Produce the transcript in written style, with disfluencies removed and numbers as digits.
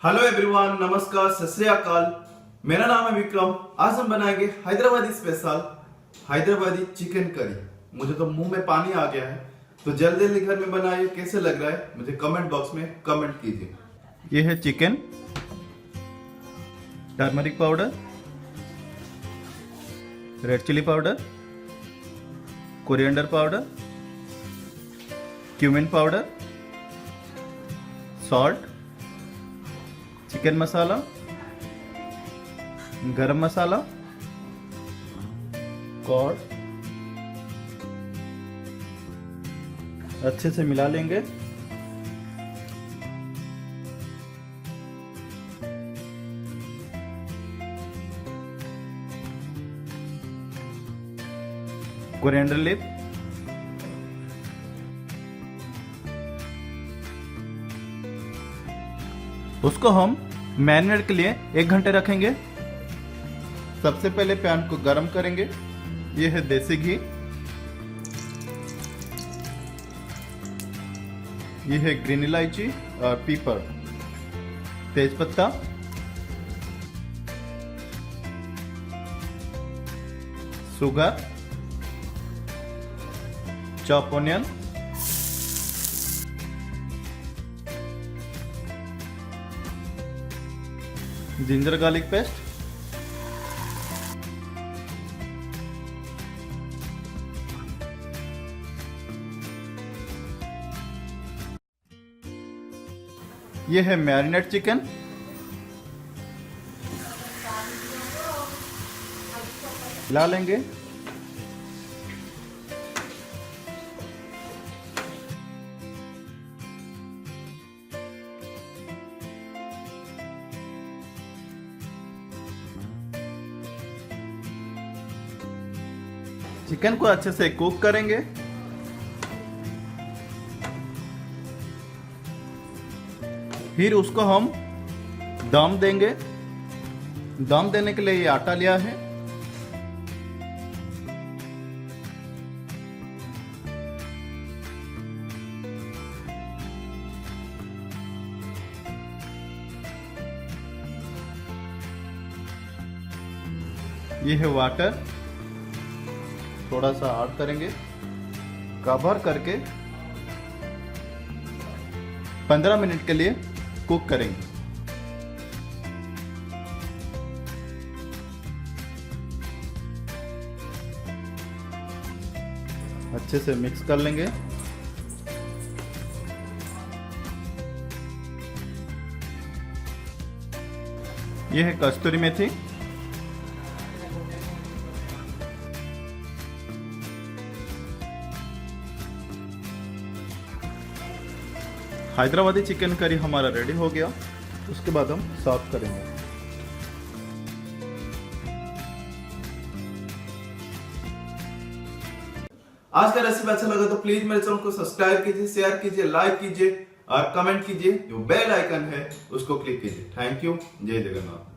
Hello everyone, नमस्कार, सत श्री अकाल। मेरा नाम है विक्रम। आज हम बनाएंगे Hyderabadi special Hyderabadi chicken curry. मुझे तो मुंह में पानी आ गया है, तो जल्दी जल्दी घर में बनाइए। कैसे लग रहा है मुझे कमेंट बॉक्स में कमेंट कीजिए। ये है chicken, turmeric powder, red chilli powder, coriander powder, cumin powder, salt, chicken masala, garam masala, cord. अच्छे से मिला लेंगे। कोरिएंडर लीफ, उसको हम मैरिनेट के लिए 1 घंटे रखेंगे। सबसे पहले पैन को गरम करेंगे। ये है देसी घी, ये है ग्रीन इलायची और पीपर, तेजपत्ता, sugar, chop onion, ginger garlic paste, ये है मैरिनेट चिकन, मिला लेंगे। चिकन को अच्छे से कुक करेंगे। फिर उसको हम दम देंगे। दम देने के लिए ये आटा लिया है। ये है वाटर, थोड़ा सा ऐड करेंगे। कवर करके 15 मिनट के लिए कुक करेंगे। अच्छे से मिक्स कर लेंगे। यह है कस्तूरी मेथी, हैदराबादी चिकन करी हमारा रेडी हो गया। उसके बाद हम सर्व करेंगे। आज का रेसिपी अच्छा लगा तो प्लीज मेरे चैनल को सब्सक्राइब कीजिए, शेयर कीजिए, लाइक कीजिए और कमेंट कीजिए। जो बेल आइकन है उसको क्लिक कीजिए। Thank you. जय जगन्नाथ।